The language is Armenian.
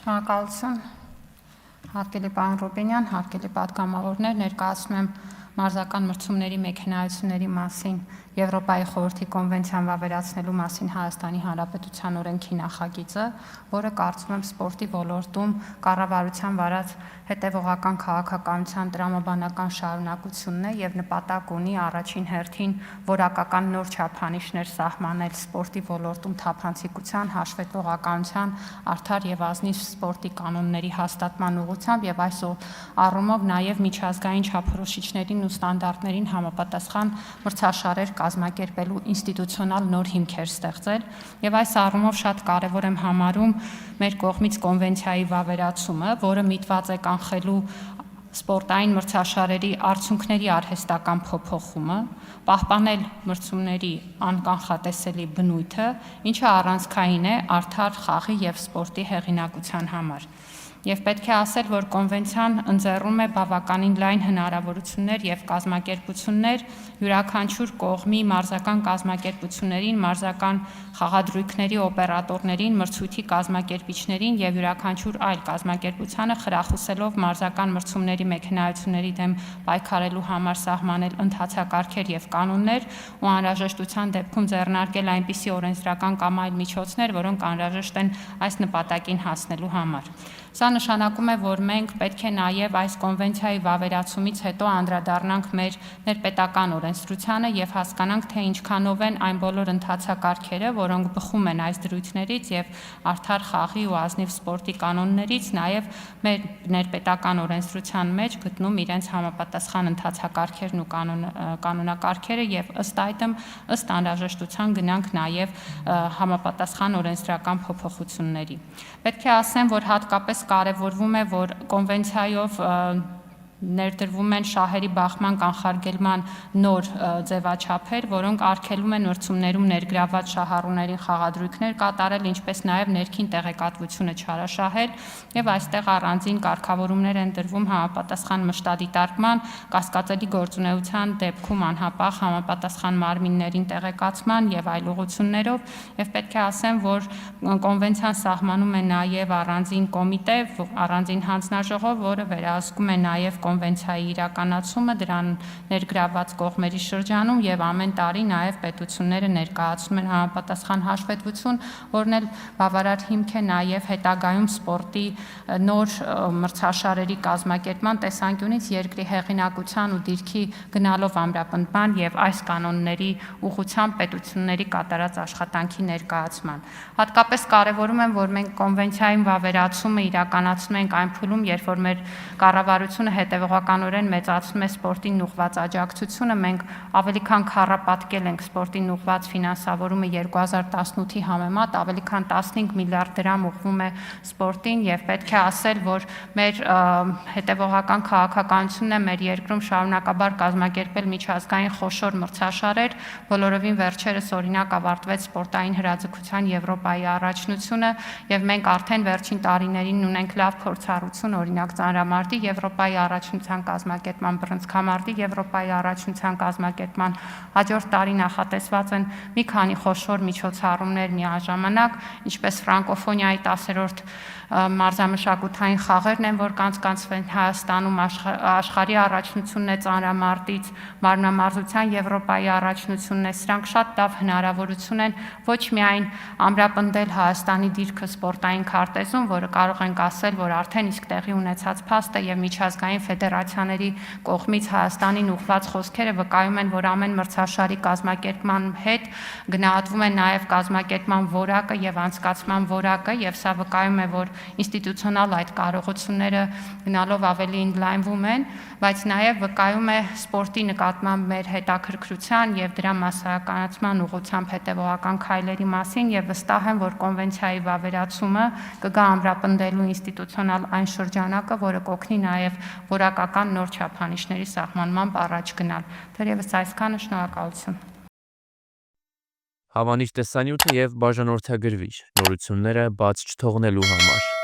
Շնորհակալություն, հարգելի պարոն Ռուբինյան, հարգելի պատգամավորներ, ներկայացնում եմ մարզական մրցումների մեքենայությունների մասին Եվրոպայի խորհրդի կոնվենցիան վավերացնելու մասին Հայաստանի Հանրապետության օրենքի նախագիծը, որը կարծում եմ սպորտի ոլորտում կառավարության վարած հետևողական քաղաքականության տրամաբանական շարունակությունն է եւ նպատակ ունի առաջին հերթին որակական նոր չափանիշներ սահմանել սպորտի ոլորտում թափանցիկության, հաշվետվողականության, արդար եւ ազնիվ սպորտի կանոնների հաստատման ուղղությամբ եւ այս առումով նաեւ միջազգային չափորոշիչներին ու ստանդարտներին համապատասխան մրցաշարեր կազմակերպելու ինստիտուցիոնալ նոր հիմքեր ստեղծել եւ այս առումով շատ կարեւոր եմ համարում մեր կողմից կոնվենցիայի վավերացումը, որը միտված է կանխելու սպորտային մրցաշարերի արդյունքների արհեստական փոփոխումը, պահպանել մրցումների անկանխատեսելի բնույթը, ինչը առանցքային է արդար խաղի եւ սպորտի հեղինակության համար։ Եվ պետք է ասել, որ կոնվենցիան ընձեռում է բավականին լայն հնարավորություններ եւ կազմակերպություններ յուրաքանչյուր կողմի մարզական կազմակերպություններին, մարզական խաղադրույքների օպերատորներին, մրցույթի կազմակերպիչներին եւ յուրաքանչյուր այլ կազմակերպությանը խրախուսելով մարզական մրցումների մեքենայությունների դեմ պայքարելու համար սահմանել ընթացակարգեր եւ կանոններ ու անհրաժեշտության դեպքում ձեռնարկել այնպիսի օրենսդրական կամ այլ միջոցներ, որոնք անհրաժեշտ են այս նպատակին հասնելու համար։ Սա նշանակում է, որ մենք պետք է նաև այս կոնվենցիայի վավերացումից հետո անդրադառնանք մեր ներպետական օրենսդրությանը եւ հասկանանք, թե ինչքանով են այն բոլոր ընթացակարգերը, որոնք բխում են այս դրույթներից եւ արդար խաղի ու ազնիվ սպորտի կանոններից, նաև մեր ներպետական օրենսդրության մեջ գտնում իրենց համապատասխան ընթացակարգերն ու կանոնակարգերը եւ ըստ այդմ ըստ անհրաժեշտության գնանք նաև համապատասխան օրենսդրական փոփոխությունների։ Պետք է ասեմ, որ հատկապես կարևորվում է, որ կոնվենցիայով ներդրվում են շահերի բախման կանխարգելման նոր ձևաչափեր, որոնք արգելում են մրցումներում ներգրավված շահառուներին խաղադրույքներ կատարել, ինչպես նաև ներքին տեղեկատվությունը չարաշահել եւ այստեղ առանձին կարգավորումներ են դրվում համապատասխան մշտադիտարկման, կասկածելի գործունեության դեպքում անհապաղ համապատասխան մարմիններին տեղեկացման եւ այլ ուղղություններով եւ պետք է ասեմ, որ կոնվենցիան սահմանում է նաև առանձին կոմիտե, առանձին հանձնաժողով, որը վերահսկում է նաև կոնվենցիայի իրականացումը դրան ներգրավված կողմերի շրջանում եւ ամեն տարի նաև պետությունները ներկայացնում են համապատասխան հաշվետվություն, որն էլ բավարար հիմք է նաև հետագայում սպորտի նոր մրցաշարերի կազմակերպման տեսանկյունից երկրի հեղինակության ու դիրքի գնալով ամրապնդման եւ այս կանոնների ուղղությամբ պետությունների կատարած աշխատանքի ներկայացման։ Հատկապես կարևորում եմ, որ մենք կոնվենցիային վավերացումը իրականացնում ենք այն փուլում, երբ որ մեր կառավարությունը հետևողականորեն մեծացնում է սպորտին ուղղված աջակցությունը, մենք ավելի քան քառապատկել ենք սպորտին ուղղված ֆինանսավորումը 2018-ի համեմատ, ավելի քան 15 միլիարդ դրամ ուղղվում է սպորտին եւ պետք է ասել, որ մեր հետևողական քաղաքականությունն է մեր երկրում շարունակաբար կազմակերպել միջազգային խոշոր մրցաշարեր, բոլորովին վերջերս օրինակ ավարտվեց սպորտային հրաձգության Եվրոպայի առաջնությունը եւ մենք արդեն վերջին տարիներին ունենք լավ փորձառություն, օրինակ ծանրամարտի Եվրոպայի առաջնության կազմակերպման, բռնցքամարտի Եվրոպայի առաջնության կազմակերպման, հաջորդ տարի նախատեսված են մի քանի խոշոր միջոցառումներ միաժամանակ, ինչպես ֆրանկոֆոնիայի 10-րդ մարզամշակութային խաղերն են, որ կանցկացվեն Հայաստանում, աշխարհի առաջնությունն է ծանրամարտից, մարմնամարզության Եվրոպայի առաջնությունն է, սրանք շատ լավ հնարավորություն են ոչ միայն ամրապնդել Հայաստանի դիրքը սպորտային քարտեզում, որը կարող ենք ասել, որ արդեն իսկ տեղի ունեցած փաստ է եւ միջազգային ֆեդերացիաների կողմից Հայաստանին ուղղված խոսքերը վկայում են, որ ամեն մրցաշարի կազմակերպման հետ գնահատվում է նաեւ կազմակերպման որակը եւ անցկացման որակը եւ սա վկայում է, որ ինստիտուցիոնալ այդ կարողությունները գնալով ավելի ընդլայնվում են, բայց նաեւ վկայում է սպորտի նկատմամբ մեր հետաքրքրության եւ դրա մասսայականացման ուղղությամբ հետեւողական քայլերի մասին եւ վստահ եմ, որ կոնվենցիայի վավերացումը կգա ամրապնդելու ինստիտուցիոնալ այն շրջանակը, որը կօգնի նաեւ որակական նոր չափանիշների սահմանմամբ առաջ գնալ։ Թերևս այսքանը, շնորհակալություն։ Հավանիչ տեսանյութը եւ բաժանորդագրվիչ նորությունները բաց չթողնելու համար։